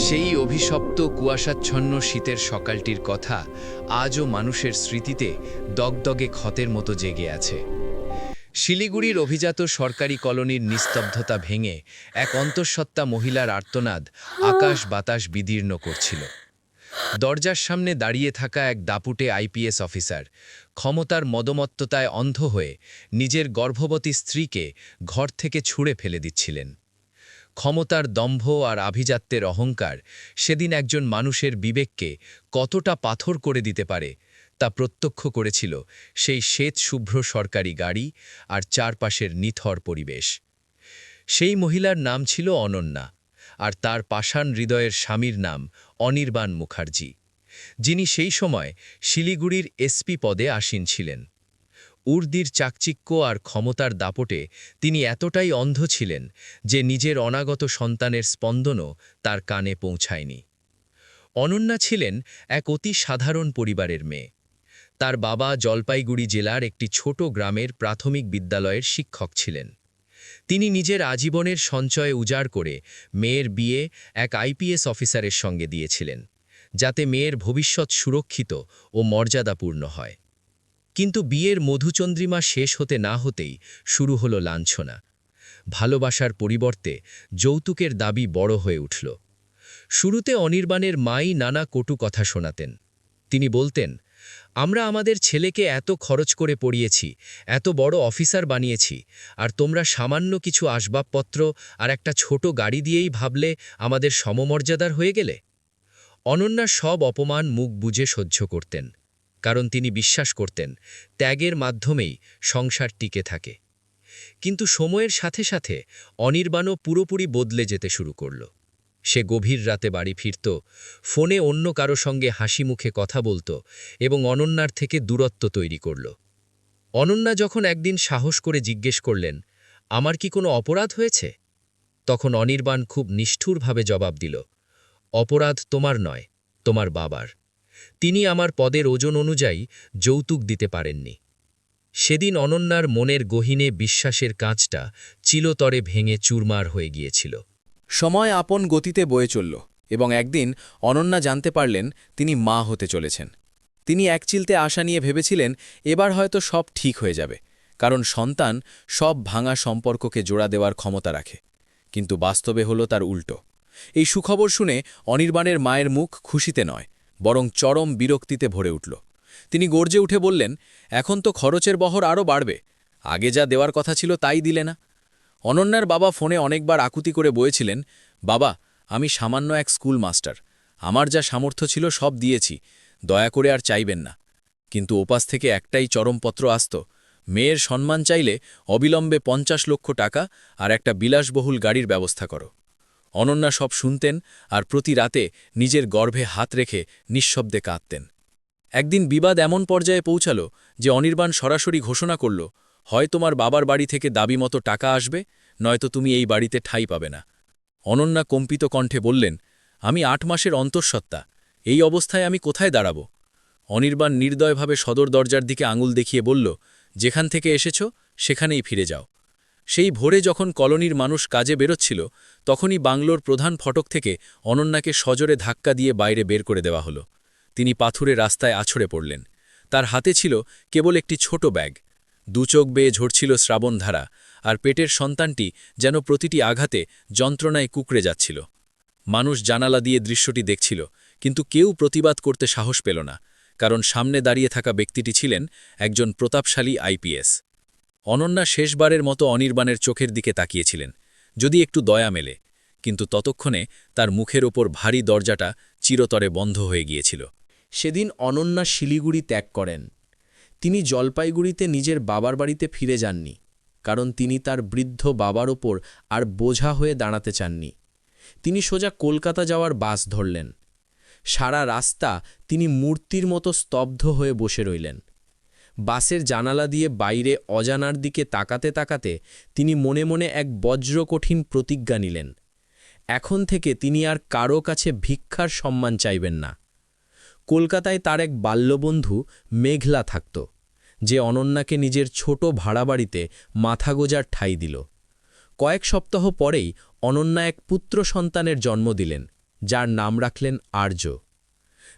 সেই অভিশপ্ত কুয়াশাচ্ছন্ন শীতের সকালটির কথা আজও মানুষের স্মৃতিতে দগদগে ক্ষতের মতো জেগে আছে। শিলিগুড়ির অভিজাত সরকারি কলোনির নিস্তব্ধতা ভেঙে এক অন্তঃসত্ত্বা মহিলার আর্তনাদ আকাশ বাতাস বিদীর্ণ করছিল। দরজার সামনে দাঁড়িয়ে থাকা এক দাপুটে আইপিএস অফিসার ক্ষমতার মদমত্ততায় অন্ধ হয়ে নিজের গর্ভবতী স্ত্রীকে ঘর থেকে ছুঁড়ে ফেলে দিচ্ছিলেন। ক্ষমতার দম্ভ আর আভিজাত্যের অহংকার সেদিন একজন মানুষের বিবেককে কতটা পাথর করে দিতে পারে তা প্রত্যক্ষ করেছিল সেই শ্বেত শুভ্র সরকারি গাড়ি আর চারপাশের নিথর পরিবেশ। সেই মহিলার নাম ছিল অনন্যা, আর তার পাষাণ হৃদয়ের স্বামীর নাম অনির্বাণ মুখার্জি, যিনি সেই সময় শিলিগুড়ির এসপি পদে আসীন ছিলেন। উর্দির চাকচিক্য আর ক্ষমতার দাপটে তিনি এতটাই অন্ধ ছিলেন যে নিজের অনাগত সন্তানের স্পন্দনও তার কানে পৌঁছায়নি। অনন্যা ছিলেন এক অতি সাধারণ পরিবারের মেয়ে। তার বাবা জলপাইগুড়ি জেলার একটি ছোট গ্রামের প্রাথমিক বিদ্যালয়ের শিক্ষক ছিলেন। তিনি নিজের আজীবনের সঞ্চয় উজাড় করে মেয়ের বিয়ে এক আইপিএস অফিসারের সঙ্গে দিয়েছিলেন, যাতে মেয়ের ভবিষ্যৎ সুরক্ষিত ও মর্যাদাপূর্ণ হয়। কিন্তু বিয়ের মধুচন্দ্রিমা শেষ হতে না হতেই শুরু হলো লাঞ্ছনা। ভালোবাসার পরিবর্তে যৌতুকের দাবি বড় হয়ে উঠল। শুরুতে অনির্বাণের মাই নানা কটু কথা শোনাতেন। তিনি বলতেন, আমরা আমাদের ছেলেকে এত খরচ করে পড়িয়েছি, এত বড় অফিসার বানিয়েছি, আর তোমরা সামান্য কিছু আসবাবপত্র আর একটা ছোট গাড়ি দিয়েই ভাবলে আমাদের সমমর্যাদার হয়ে গেলে। অনন্যা সব অপমান মুখ বুজে সহ্য করতেন, কারণ তিনি বিশ্বাস করতেন ত্যাগের মাধ্যমেই সংসার টিকে থাকে। কিন্তু সময়ের সাথে সাথে অনির্বাণও পুরোপুরি বদলে যেতে শুরু করল। সে গভীর রাতে বাড়ি ফিরত, ফোনে অন্য কারো সঙ্গে হাসি মুখে কথা বলত এবং অনন্যার থেকে দূরত্ব তৈরি করল। অনন্যা যখন একদিন সাহস করে জিজ্ঞেস করলেন, আমার কি কোনো অপরাধ হয়েছে, তখন অনির্বাণ খুব নিষ্ঠুরভাবে জবাব দিল, অপরাধ তোমার নয়, তোমার বাবার। তিনি আমার পদের ওজন অনুযায়ী যৌতুক দিতে পারেননি। সেদিন অনন্যার মনের গহীনে বিশ্বাসের কাঁচটা চিলতরে ভেঙে চুরমার হয়ে গিয়েছিল। সময় আপন গতিতে বয়ে চলল এবং একদিন অনন্যা জানতে পারলেন তিনি মা হতে চলেছেন। তিনি একচিলতে আশা নিয়ে ভেবেছিলেন এবার হয়তো সব ঠিক হয়ে যাবে, কারণ সন্তান সব ভাঙা সম্পর্ককে জোড়া দেওয়ার ক্ষমতা রাখে। কিন্তু বাস্তবে হলো তার উল্টো। এই সুখবর শুনে অনির্বাণের মায়ের মুখ খুশিতে নয়, বরং চরম বিরক্তিতে ভরে উঠল। তিনি গর্জে উঠে বললেন, এখন তো খরচের বহর আরও বাড়বে, আগে যা দেওয়ার কথা ছিল তাই দিলে না। অনন্যার বাবা ফোনে অনেকবার আকুতি করে বলেছিলেন, বাবা, আমি সামান্য এক স্কুল মাস্টার, আমার যা সামর্থ্য ছিল সব দিয়েছি, দয়া করে আর চাইবেন না। কিন্তু ওপাশ থেকে একটাই চরমপত্র আসত, মেয়ের সম্মান চাইলে অবিলম্বে 50 লক্ষ টাকা আর একটা বিলাসবহুল গাড়ির ব্যবস্থা করো। অনন্যা সব শুনতেন আর প্রতি রাতে নিজের গর্ভে হাত রেখে নিঃশব্দে কাঁদতেন। একদিন বিবাদ এমন পর্যায়ে পৌঁছাল যে অনির্বাণ সরাসরি ঘোষণা করল, হয় তোমার বাবার বাড়ি থেকে দাবি মতো টাকা আসবে, নয়তো তুমি এই বাড়িতে ঠাঁই পাবে না। অনন্যা কম্পিত কণ্ঠে বললেন, আমি 8 মাসের অন্তঃসত্ত্বা, এই অবস্থায় আমি কোথায় দাঁড়াব? অনির্বাণ নির্দয়ভাবে সদর দরজার দিকে আঙুল দেখিয়ে বলল, যেখান থেকে এসেছ সেখানেই ফিরে যাও। সেই ভোরে যখন কলোনির মানুষ কাজে বেরোচ্ছিল, তখনই বাংলোর প্রধান ফটক থেকে অনন্যাকে সজোরে ধাক্কা দিয়ে বাইরে বের করে দেওয়া হলো। তিনি পাথুরে রাস্তায় আছড়ে পড়লেন। তার হাতে ছিল কেবল একটি ছোট ব্যাগ, দুচোখ বেয়ে ঝরছিল শ্রাবণধারা, আর পেটের সন্তানটি যেন প্রতিটি আঘাতে যন্ত্রণায় কুকড়ে যাচ্ছিল। মানুষ জানালা দিয়ে দৃশ্যটি দেখছিল, কিন্তু কেউ প্রতিবাদ করতে সাহস পেল না, কারণ সামনে দাঁড়িয়ে থাকা ব্যক্তিটি ছিলেন একজন প্রতাপশালী আইপিএস। অনন্যা শেষবারের মতো অনির্বাণের চোখের দিকে তাকিয়েছিলেন, যদি একটু দয়া মেলে, কিন্তু ততক্ষণে তার মুখের ওপর ভারী দরজাটা চিরতরে বন্ধ হয়ে গিয়েছিল। সেদিন অনন্যা শিলিগুড়ি ত্যাগ করেন। তিনি জলপাইগুড়িতে নিজের বাবার বাড়িতে ফিরে যাননি, কারণ তিনি তার বৃদ্ধ বাবার ওপর আর বোঝা হয়ে দাঁড়াতে চাননি। তিনি সোজা কলকাতা যাওয়ার বাস ধরলেন। সারা রাস্তা তিনি মূর্তির মতো স্তব্ধ হয়ে বসে রইলেন। বাসের জানালা দিয়ে বাইরে অজানার দিকে তাকাতে তাকাতে তিনি মনে মনে এক বজ্রকঠিন প্রতিজ্ঞা নিলেন, এখন থেকে তিনি আর কারো কাছে ভিক্ষার সম্মান চাইবেন না। কলকাতায় তার এক বাল্যবন্ধু মেঘলা থাকত, যে অনন্যাকে নিজের ছোট ভাড়া বাড়িতে মাথা গোজার ঠাঁই দিল। কয়েক সপ্তাহ পরেই অনন্যা এক পুত্র সন্তানের জন্ম দিলেন, যার নাম রাখলেন আর্য।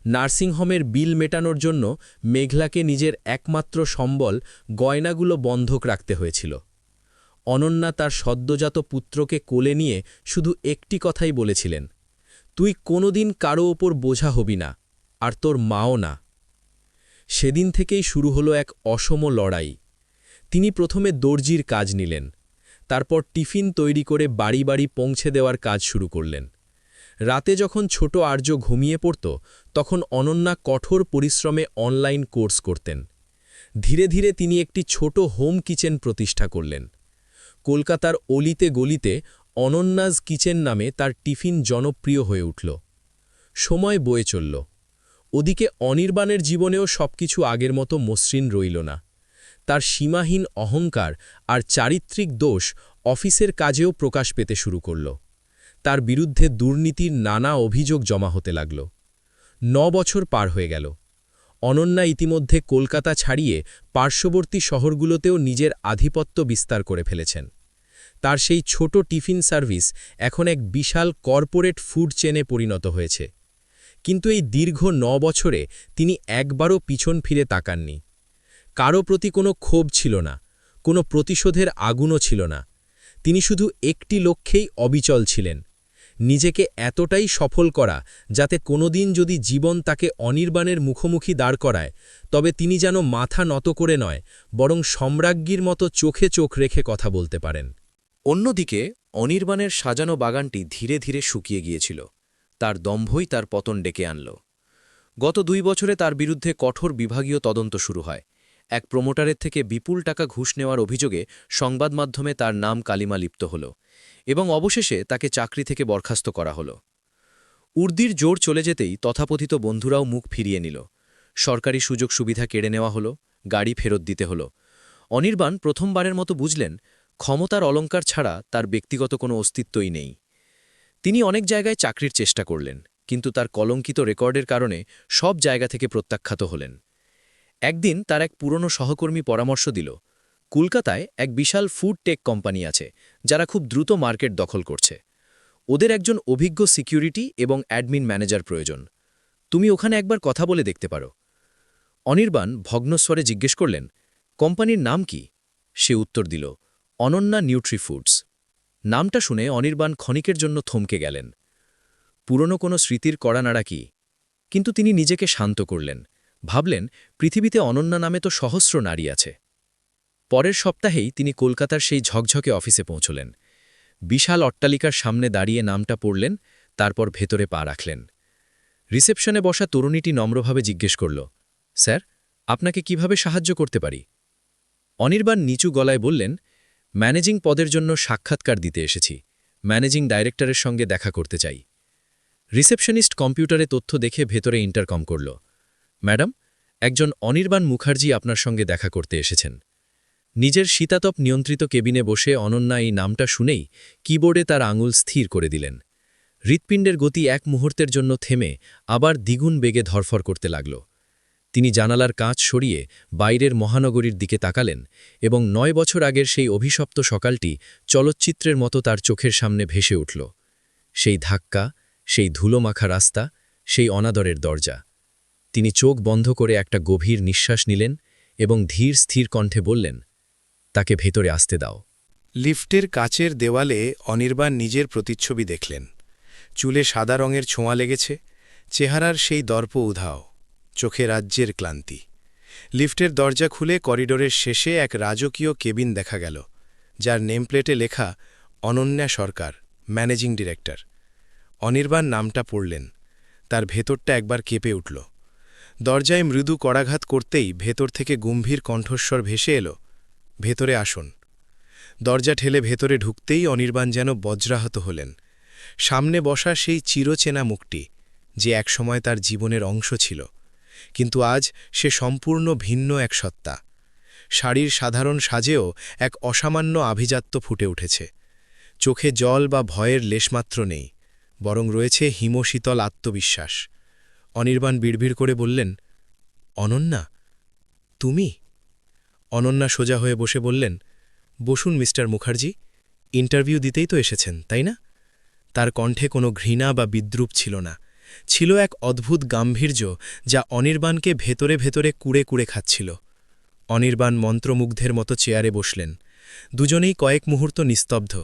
নার্সিংহোমের বিল মেটানোর জন্য মেঘলাকে নিজের একমাত্র সম্বল গয়নাগুলো বন্ধক রাখতে হয়েছিল। অনন্যা তার সদ্যজাত পুত্রকে কোলে নিয়ে শুধু একটি কথাই বলেছিলেন, তুই কোনোদিন কারো ওপর বোঝা হবি না, আর তোর মাও না। সেদিন থেকেই শুরু হলো এক অসম লড়াই। তিনি প্রথমে দর্জির কাজ নিলেন, তারপর টিফিন তৈরি করে বাড়ি বাড়ি পৌঁছে দেওয়ার কাজ শুরু করলেন। রাতে যখন ছোট আর্য ঘুমিয়ে পড়ত, তখন অনন্যা কঠোর পরিশ্রমে অনলাইন কোর্স করতেন। ধীরে ধীরে তিনি একটি ছোট হোম কিচেন প্রতিষ্ঠা করলেন। কলকাতার অলিতে গলিতে অনন্যাজ কিচেন নামে তার টিফিন জনপ্রিয় হয়ে উঠল। সময় বয়ে চলল। ওদিকে অনির্বাণের জীবনেও সবকিছু আগের মতো মসৃণ রইল না। তার সীমাহীন অহংকার আর চারিত্রিক দোষ অফিসের কাজেও প্রকাশ পেতে শুরু করল। তার বিরুদ্ধে দুর্নীতির নানা অভিযোগ জমা হতে লাগল। 9 বছর পার হয়ে গেল। অনন্যা ইতিমধ্যে কলকাতা ছাড়িয়ে পার্শ্ববর্তী শহরগুলোতেও নিজের আধিপত্য বিস্তার করে ফেলেছেন। তার সেই ছোট টিফিন সার্ভিস এখন এক বিশাল কর্পোরেট ফুড চেনে পরিণত হয়েছে। কিন্তু এই দীর্ঘ 9 বছরে তিনি একবারও পিছন ফিরে তাকাননি। কারো প্রতি কোনো ক্ষোভ ছিল না, কোনো প্রতিশোধের আগুনও ছিল না। তিনি শুধু একটি লক্ষ্যেই অবিচল ছিলেন, নিজেকে এতটাই সফল করা যাতে কোনোদিন যদি জীবন তাকে অনির্বাণের মুখোমুখি দাঁড় করায়, তবে তিনি যেন মাথা নত করে নয়, বরং সম্রাজ্ঞীর মতো চোখে চোখ রেখে কথা বলতে পারেন। অন্যদিকে অনির্বাণের সাজানো বাগানটি ধীরে ধীরে শুকিয়ে গিয়েছিল। তার দম্ভই তার পতন ডেকে আনল। গত 2 বছরে তার বিরুদ্ধে কঠোর বিভাগীয় তদন্ত শুরু হয়। এক প্রমোটারের থেকে বিপুল টাকা ঘুষ নেওয়ার অভিযোগে সংবাদ মাধ্যমে তার নাম কালিমা লিপ্ত হল এবং অবশেষে তাকে চাকরি থেকে বরখাস্ত করা হল। উর্দির জোর চলে যেতেই তথাকথিত বন্ধুরাও মুখ ফিরিয়ে নিল। সরকারি সুযোগ সুবিধা কেড়ে নেওয়া হল, গাড়ি ফেরত দিতে হল। অনির্বাণ প্রথমবারের মতো বুঝলেন, ক্ষমতার অলংকার ছাড়া তার ব্যক্তিগত কোনো অস্তিত্বই নেই। তিনি অনেক জায়গায় চাকরির চেষ্টা করলেন, কিন্তু তার কলঙ্কিত রেকর্ডের কারণে সব জায়গা থেকে প্রত্যাখ্যাত হলেন। একদিন তার এক পুরনো সহকর্মী পরামর্শ দিল, কলকাতায় এক বিশাল ফুড টেক কোম্পানি আছে যারা খুব দ্রুত মার্কেট দখল করছে। ওদের একজন অভিজ্ঞ সিকিউরিটি এবং অ্যাডমিন ম্যানেজার প্রয়োজন। তুমি ওখানে একবার কথা বলে দেখতে পারো। অনির্বাণ ভগ্নস্বরে জিজ্ঞেস করলেন, কোম্পানির নাম কি? সে উত্তর দিল, অনন্যা নিউট্রি ফুডস। নামটা শুনে অনির্বাণ ক্ষণিকের জন্য থমকে গেলেন। পুরনো কোনো স্মৃতির কড়া নাড়া কি? কিন্তু তিনি নিজেকে শান্ত করলেন, ভাবলেন, পৃথিবীতে অনন্যা নামে তো সহস্র নারী আছে। পরের সপ্তাহেই তিনি কলকাতার সেই ঝকঝকে অফিসে পৌঁছলেন। বিশাল অট্টালিকার সামনে দাঁড়িয়ে নামটা পড়লেন, তারপর ভেতরে পা রাখলেন। রিসেপশনে বসা তরুণীটি নম্রভাবে জিজ্ঞেস করল, স্যার, আপনাকে কিভাবে সাহায্য করতে পারি? অনির্বাণ নিচু গলায় বললেন, ম্যানেজিং পদের জন্য সাক্ষাৎকার দিতে এসেছি। ম্যানেজিং ডাইরেক্টরের সঙ্গে দেখা করতে চাই। রিসেপশনিস্ট কম্পিউটারে তথ্য দেখে ভেতরে ইন্টারকম করল, ম্যাডাম, একজন অনির্বাণ মুখার্জি আপনার সঙ্গে দেখা করতে এসেছেন। নিজের শীতাতপ নিয়ন্ত্রিত কেবিনে বসে অনন্যা এই নামটা শুনেই কিবোর্ডে তার আঙুল স্থির করে দিলেন। হৃৎপিণ্ডের গতি এক মুহূর্তের জন্য থেমে আবার দ্বিগুণ বেগে ধরফর করতে লাগল। তিনি জানালার কাঁচ সরিয়ে বাইরের মহানগরীর দিকে তাকালেন এবং 9 বছর আগের সেই অভিশপ্ত সকালটি চলচ্চিত্রের মতো তার চোখের সামনে ভেসে উঠল। সেই ধাক্কা, সেই ধুলোমাখা রাস্তা, সেই অনাদরের দরজা। তিনি চোখ বন্ধ করে একটা গভীর নিঃশ্বাস নিলেন এবং ধীর স্থির কণ্ঠে বললেন, তাকে ভেতরে আসতে দাও। লিফটের কাচের দেওয়ালে অনির্বাণ নিজের প্রতিচ্ছবি দেখলেন। চুলে সাদা রঙের ছোঁয়া লেগেছে, চেহারার সেই দর্প উধাও, চোখে রাজ্যের ক্লান্তি। লিফটের দরজা খুলে করিডোরের শেষে এক রাজকীয় কেবিন দেখা গেল, যার নেমপ্লেটে লেখা অনন্যা সরকার, ম্যানেজিং ডিরেক্টর। অনির্বাণ নামটা পড়লেন, তার ভেতরটা একবার কেঁপে উঠল। দরজায় মৃদু কড়াঘাত করতেই ভেতর থেকে গম্ভীর কণ্ঠস্বর ভেসে এলো, ভেতরে আসুন। দরজা ঠেলে ভেতরে ঢুকতেই অনির্বাণ যেন বজ্রাহত হলেন। সামনে বসা সেই চিরচেনা মুখটি, যে একসময় তার জীবনের অংশ ছিল, কিন্তু আজ সে সম্পূর্ণ ভিন্ন এক সত্তা। শাড়ির সাধারণ সাজেও এক অসামান্য আভিজাত্য ফুটে উঠেছে। চোখে জল বা ভয়ের লেশমাত্র নেই, বরং রয়েছে হিমশীতল আত্মবিশ্বাস। অনির্বাণ বিড়বিড় করে বললেন, অনন্যা, তুমি? অনন্যা সোজা হয়ে বসে বললেন, বসুন মিস্টার মুখার্জি, ইন্টারভিউ দিতেই তো এসেছেন, তাই না? তার কণ্ঠে কোনো ঘৃণা বা বিদ্রুপ ছিল না, ছিল এক অদ্ভুত গাম্ভীর্য যা অনির্বাণকে ভেতরে ভেতরে কুড়ে কুড়ে খাচ্ছিল। অনির্বাণ মন্ত্রমুগ্ধের মতো চেয়ারে বসলেন। দুজনেই কয়েক মুহূর্ত নিস্তব্ধ।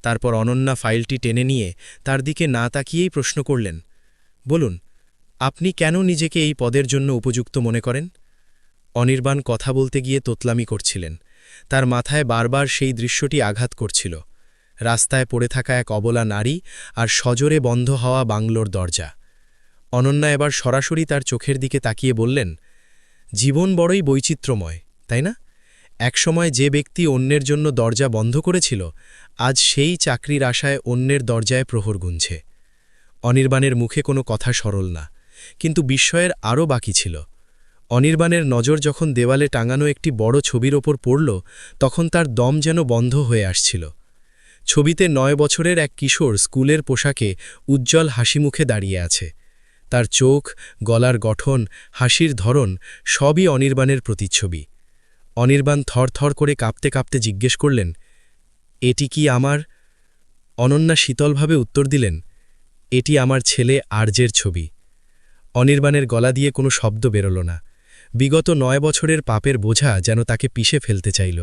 তারপর অনন্যা ফাইলটি টেনে নিয়ে তার দিকে না তাকিয়েই প্রশ্ন করলেন, বলুন, আপনি কেন নিজেকে এই পদের জন্য উপযুক্ত মনে করেন? অনির্বাণ কথা বলতে গিয়ে তোতলামি করছিলেন। তার মাথায় বারবার সেই দৃশ্যটি আঘাত করছিল, রাস্তায় পড়ে থাকা এক অবলা নারী আর সজোরে বন্ধ হওয়া বাংলোর দরজা। অনন্যা এবার সরাসরি তার চোখের দিকে তাকিয়ে বললেন, জীবন বড়ই বৈচিত্র্যময়, তাই না? একসময় যে ব্যক্তি অন্যের জন্য দরজা বন্ধ করেছিল, আজ সেই চাকরির আশায় অন্যের দরজায় প্রহর গুনছে। অনির্বাণের মুখে কোনো কথা সরল না, কিন্তু বিস্ময়ের আরও বাকি ছিল। অনির্বাণের নজর যখন দেওয়ালে টাঙানো একটি বড় ছবির ওপর পড়ল, তখন তার দম যেন বন্ধ হয়ে আসছিল। ছবিতে 9 বছরের এক কিশোর স্কুলের পোশাকে উজ্জ্বল হাসিমুখে দাঁড়িয়ে আছে। তার চোখ, গলার গঠন, হাসির ধরন সবই অনির্বাণের প্রতিচ্ছবি। অনির্বাণ থরথর করে কাঁপতে কাঁপতে জিজ্ঞেস করলেন, এটি কি আমার? অনন্যা শীতলভাবে উত্তর দিলেন, এটি আমার ছেলে আর্যের ছবি। অনির্বাণের গলা দিয়ে কোনো শব্দ বেরোল না। বিগত 9 বছরের পাপের বোঝা যেন তাকে পিষে ফেলতে চাইল।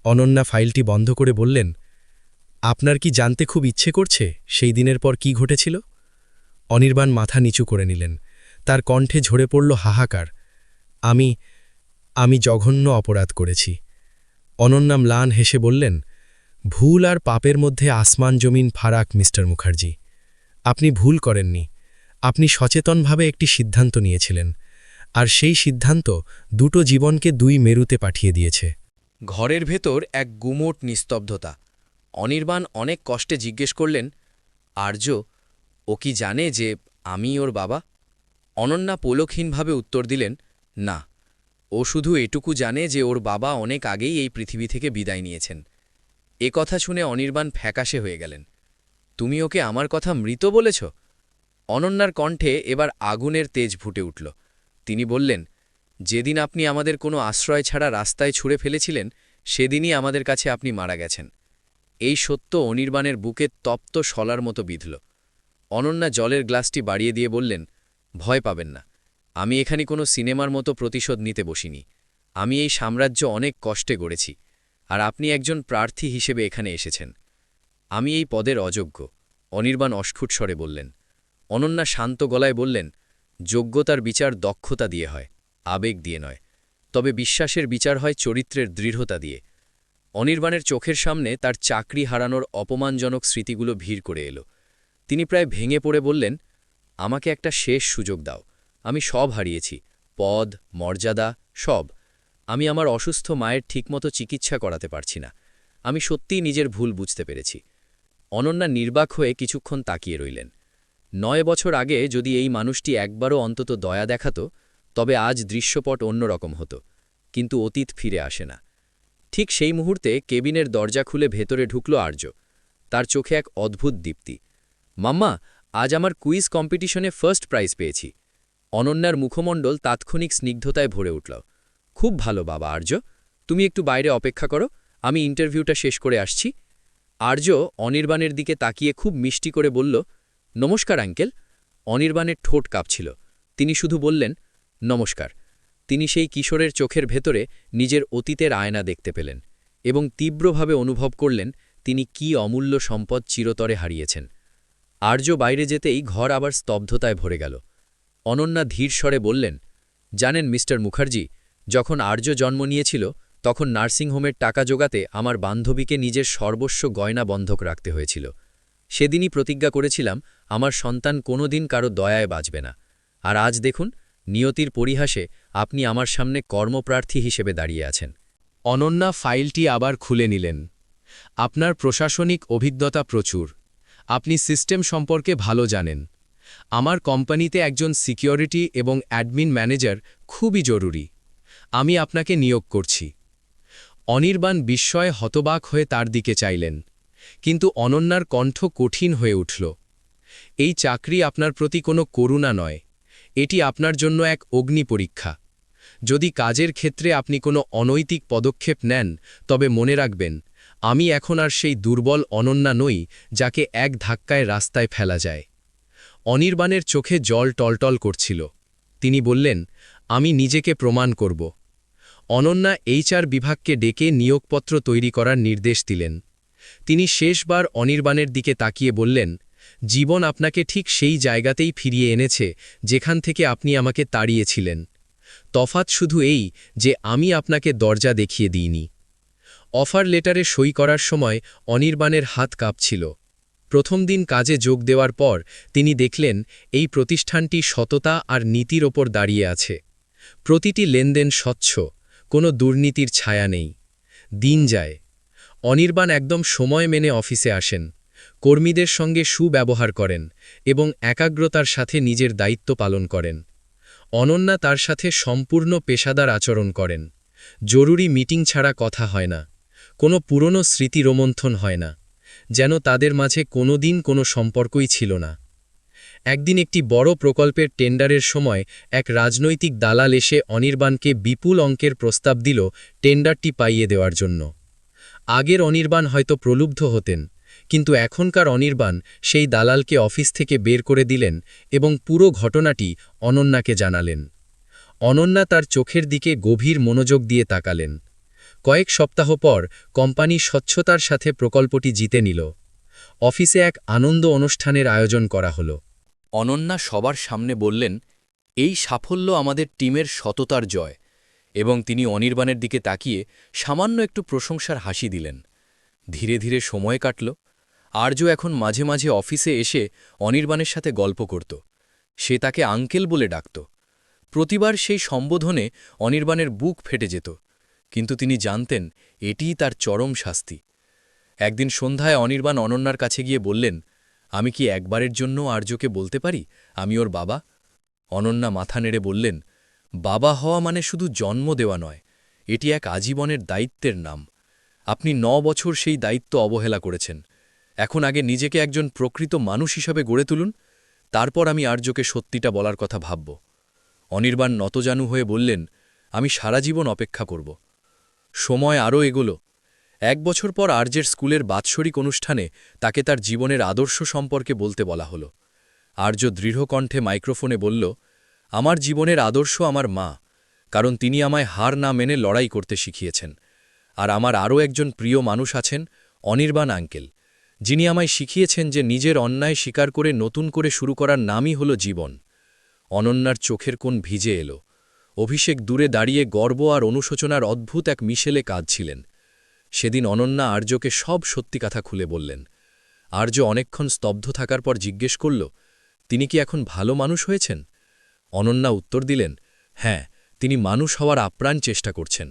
অনন্যা ফাইলটি বন্ধ করে বললেন, আপনার কি জানতে খুব ইচ্ছে করছে সেই দিনের পর কি ঘটেছিল? অনির্বাণ মাথা নিচু করে নিলেন। তার কণ্ঠে ঝরে পড়ল হাহাকার। আমি জঘন্য অপরাধ করেছি। অনন্যা ম্লান হেসে বললেন, ভুল আর পাপের মধ্যে আসমান জমিন ফারাক মিস্টার মুখার্জি। আপনি ভুল করেননি, আপনি সচেতনভাবে একটি সিদ্ধান্ত নিয়েছিলেন, আর সেই সিদ্ধান্ত দুটো জীবনকে 2 মেরুতে পাঠিয়ে দিয়েছে। ঘরের ভেতর এক গুমোট নিস্তব্ধতা। অনির্বাণ অনেক কষ্টে জিজ্ঞেস করলেন, আর্য, ও কি জানে যে আমি ওর বাবা? অনন্যা পোলকহীনভাবে উত্তর দিলেন, না, ও শুধু এটুকু জানে যে ওর বাবা অনেক আগেই এই পৃথিবী থেকে বিদায় নিয়েছেন। এ কথা শুনে অনির্বাণ ফ্যাকাশে হয়ে গেলেন। তুমি ওকে আমার কথা মৃত বলেছ? অনন্যার কণ্ঠে এবার আগুনের তেজ ফুটে উঠল। তিনি বললেন, যেদিন আপনি আমাদের কোনো আশ্রয় ছাড়া রাস্তায় ছুঁড়ে ফেলেছিলেন, সেদিনই আমাদের কাছে আপনি মারা গেছেন। এই সত্য অনির্বাণের বুকে তপ্ত শলার মতো বিঁধল। অনন্যা জলের গ্লাসটি বাড়িয়ে দিয়ে বললেন, ভয় পাবেন না, আমি এখানে কোনো সিনেমার মতো প্রতিশোধ নিতে বসিনি। আমি এই সাম্রাজ্য অনেক কষ্টে গড়েছি, আর আপনি একজন প্রার্থী হিসেবে এখানে এসেছেন। আমি এই পদের অযোগ্য, অনির্বাণ অস্ফুট স্বরে বললেন। অনন্যা শান্ত গলায় বললেন, যোগ্যতার বিচার দক্ষতা দিয়ে হয়, আবেগ দিয়ে নয়। তবে বিশ্বাসের বিচার হয় চরিত্রের দৃঢ়তা দিয়ে। অনির্বাণের চোখের সামনে তার চাকরি হারানোর অপমানজনক স্মৃতিগুলো ভিড় করে এলো। তিনি প্রায় ভেঙে পড়ে বললেন, আমাকে একটা শেষ সুযোগ দাও। আমি সব হারিয়েছি, পদ, মর্যাদা, সব। আমি আমার অসুস্থ মায়ের ঠিকমতো চিকিৎসা করাতে পারছি না। আমি সত্যিই নিজের ভুল বুঝতে পেরেছি। অনন্যা নির্বাক হয়ে কিছুক্ষণ তাকিয়ে রইলেন। 9 বছর আগে যদি এই মানুষটি একবারও অন্তত দয়া দেখাত, তবে আজ দৃশ্যপট অন্যরকম হতো। কিন্তু অতীত ফিরে আসে না। ঠিক সেই মুহূর্তে কেবিনের দরজা খুলে ভেতরে ঢুকল আর্য। তার চোখে এক অদ্ভুত দীপ্তি। মাম্মা, আজ আমার কুইজ কম্পিটিশনে ফার্স্ট প্রাইজ পেয়েছি। অনন্যার মুখমণ্ডল তাৎক্ষণিক স্নিগ্ধতায় ভরে উঠল। খুব ভালো বাবা আর্য, তুমি একটু বাইরে অপেক্ষা করো, আমি ইন্টারভিউটা শেষ করে আসছি। আর্য অনির্বাণের দিকে তাকিয়ে খুব মিষ্টি করে বলল, নমস্কার আঙ্কেল। অনির্বাণের ঠোঁট কাঁপছিল। তিনি শুধু বললেন, নমস্কার। তিনি সেই কিশোরের চোখের ভেতরে নিজের অতীতের আয়না দেখতে পেলেন এবং তীব্রভাবে অনুভব করলেন তিনি কি অমূল্য সম্পদ চিরতরে হারিয়েছেন। আর্য বাইরে যেতেই ঘর আবার স্তব্ধতায় ভরে গেল। অনন্যা ধীর স্বরে বললেন, জানেন মিস্টার মুখার্জি, যখন আর্য জন্ম নিয়েছিল তখন নার্সিংহোমের টাকা জোগাতে আমার বান্ধবীকে নিজের সর্বস্ব গয়না বন্ধক রাখতে হয়েছিল। সেদিনই প্রতিজ্ঞা করেছিলাম আমার সন্তান কোনোদিন কারো দয়ায় বাঁচবে না। আর আজ দেখুন, নিয়তির পরিহাসে আপনি আমার সামনে কর্মপ্রার্থী হিসেবে দাঁড়িয়ে আছেন। অনন্যা ফাইলটি আবার খুলে নিলেন। আপনার প্রশাসনিক অভিজ্ঞতা প্রচুর, আপনি সিস্টেম সম্পর্কে ভালো জানেন। আমার কোম্পানিতে একজন সিকিউরিটি এবং অ্যাডমিন ম্যানেজার খুবই জরুরি। আমি আপনাকে নিয়োগ করছি। অনির্বাণ বিস্ময়ে হতবাক হয়ে তার দিকে চাইলেন, কিন্তু অনন্যার কণ্ঠ কঠিন হয়ে উঠল। এই চাকরি আপনার প্রতি কোনো করুণা নয়, এটি আপনার জন্য এক অগ্নি পরীক্ষা। যদি কাজের ক্ষেত্রে আপনি কোনো অনৈতিক পদক্ষেপ নেন, তবে মনে রাখবেন, আমি এখন আর সেই দুর্বল অনন্যা নই যাকে এক ধাক্কায় রাস্তায় ফেলা যায়। অনির্বাণের চোখে জল টলটল করছিল। তিনি বললেন, আমি নিজেকে প্রমাণ করব। অনন্যা HR বিভাগকে ডেকে নিয়োগপত্র তৈরি করার নির্দেশ দিলেন। তিনি শেষবার অনির্বাণের দিকে তাকিয়ে বললেন, জীবন আপনাকে ঠিক সেই জায়গাতেই ফিরিয়ে এনেছে যেখান থেকে আপনি আমাকে তাড়িয়েছিলেন। তফাৎ শুধু এই যে আমি আপনাকে দরজা দেখিয়ে দিইনি। অফার লেটারে সই করার সময় অনির্বাণের হাত কাঁপছিল। প্রথম দিন কাজে যোগ দেওয়ার পর তিনি দেখলেন এই প্রতিষ্ঠানটি সততা আর নীতির ওপর দাঁড়িয়ে আছে। প্রতিটি লেনদেন স্বচ্ছ, কোনো দুর্নীতির ছায়া নেই। দিন যায়। অনির্বাণ একদম সময় মেনে অফিসে আসেন, কর্মীদের সঙ্গে সুব্যবহার করেন এবং একাগ্রতার সাথে নিজের দায়িত্ব পালন করেন। অনন্যা তার সাথে সম্পূর্ণ পেশাদার আচরণ করেন। জরুরি মিটিং ছাড়া কথা হয় না, কোনো পুরনো স্মৃতি রোমন্থন হয় না, যেন তাদের মাঝে কোনোদিন কোনো সম্পর্কই ছিল না। একদিন একটি বড় প্রকল্পের টেন্ডারের সময় এক রাজনৈতিক দালাল এসে অনির্বাণকে বিপুল অঙ্কের প্রস্তাব দিল টেন্ডারটি পাইয়ে দেওয়ার জন্য। আগের অনির্বাণ হয়তো প্রলুব্ধ হতেন, কিন্তু এখনকার অনির্বাণ সেই দালালকে অফিস থেকে বের করে দিলেন এবং পুরো ঘটনাটি অনন্যাকে জানালেন। অনন্যা তার চোখের দিকে গভীর মনোযোগ দিয়ে তাকালেন। কয়েক সপ্তাহ পর কোম্পানি স্বচ্ছতার সাথে প্রকল্পটি জিতে নিল। অফিসে এক আনন্দ অনুষ্ঠানের আয়োজন করা হলো। অনন্যা সবার সামনে বললেন, এই সাফল্য আমাদের টিমের সততার জয়, এবং তিনি অনির্বাণের দিকে তাকিয়ে সামান্য একটু প্রশংসার হাসি দিলেন। ধীরে ধীরে সময় কাটল। আর্য এখন মাঝে মাঝে অফিসে এসে অনির্বাণের সাথে গল্প করত। সে তাকে আঙ্কেল বলে ডাকত। প্রতিবার সেই সম্বোধনে অনির্বাণের বুক ফেটে যেত, কিন্তু তিনি জানতেন এটিই তার চরম শাস্তি। একদিন সন্ধ্যায় অনির্বাণ অনন্যার কাছে গিয়ে বললেন, আমি কি একবারের জন্য আর্যকে বলতে পারি আমি ওর বাবা? অনন্যা মাথা নেড়ে বললেন, বাবা হওয়া মানে শুধু জন্ম দেওয়া নয়, এটি এক আজীবনের দায়িত্বের নাম। আপনি 9 বছর সেই দায়িত্ব অবহেলা করেছেন। এখন আগে নিজেকে একজন প্রকৃত মানুষ হিসাবে গড়ে তুলুন, তারপর আমি আর্যকে সত্যিটা বলার কথা ভাবব। অনির্বাণ নতজানু হয়ে বললেন, আমি সারা জীবন অপেক্ষা করব। সময় আরও এগোলো। 1 বছর পর আর্যের স্কুলের বাৎসরিক অনুষ্ঠানে তাকে তার জীবনের আদর্শ সম্পর্কে বলতে বলা হলো। আর্য দৃঢ় কণ্ঠে মাইক্রোফোনে বলল, আমার জীবনের আদর্শ আমার মা, কারণ তিনি আমায় হার না মেনে লড়াই করতে শিখিয়েছেন। আর আমার আরও একজন প্রিয় মানুষ আছেন, অনির্বাণ আঙ্কেল, যিনি আমায় শিখিয়েছেন যে নিজের অন্যায় স্বীকার করে নতুন করে শুরু করার নামই হল জীবন। অনন্যার চোখের কোণ ভিজে এলো। অভিষেক দূরে দাঁড়িয়ে গর্ব আর অনুশোচনার অদ্ভুত এক মিশেলে কাঁদছিলেন। সেদিন অনন্যা আর্যকে সব সত্যি কথা খুলে বললেন। আর্য অনেকক্ষণ স্তব্ধ থাকার পর জিজ্ঞেস করল, তিনি কি এখন ভালো মানুষ হয়েছেন? অনন্যা উত্তর দিলেন, হ্যাঁ, তিনি মানুষ হওয়ার আপ্রাণ চেষ্টা করছেন।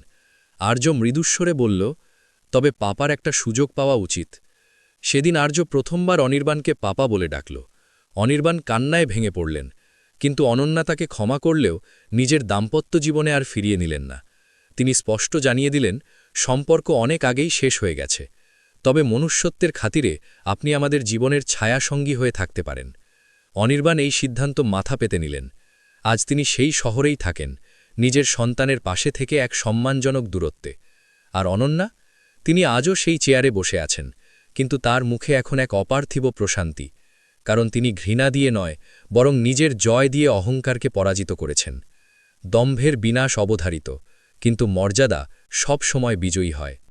আর্য মৃদুস্বরে বলল, তবে পাপার একটা সুযোগ পাওয়া উচিত। সেদিন আর্য প্রথমবার অনির্বাণকে পাপা বলে ডাকল। অনির্বাণ কান্নায় ভেঙে পড়লেন, কিন্তু অনন্যা তাকে ক্ষমা করলেও নিজের দাম্পত্য জীবনে আর ফিরিয়ে নিলেন না। তিনি স্পষ্ট জানিয়ে দিলেন, সম্পর্ক অনেক আগেই শেষ হয়ে গেছে, তবে মনুষ্যত্বের খাতিরে আপনি আমাদের জীবনের ছায়াসঙ্গী হয়ে থাকতে পারেন। অনির্বাণ এই সিদ্ধান্ত মাথা পেতে নিলেন। আজ তিনি সেই শহরেই থাকেন, নিজের সন্তানের পাশে থেকে এক সম্মানজনক দূরত্বে। আর অনন্যা, তিনি আজও সেই চেয়ারে বসে আছেন, কিন্তু তার মুখে এখন এক অপার্থিব প্রশান্তি, কারণ তিনি ঘৃণা দিয়ে নয়, বরং নিজের জয় দিয়ে অহংকারকে পরাজিত করেছেন। দম্ভের বিনাশ অবধারিত, কিন্তু মর্যাদা সব সময় বিজয়ী হয়।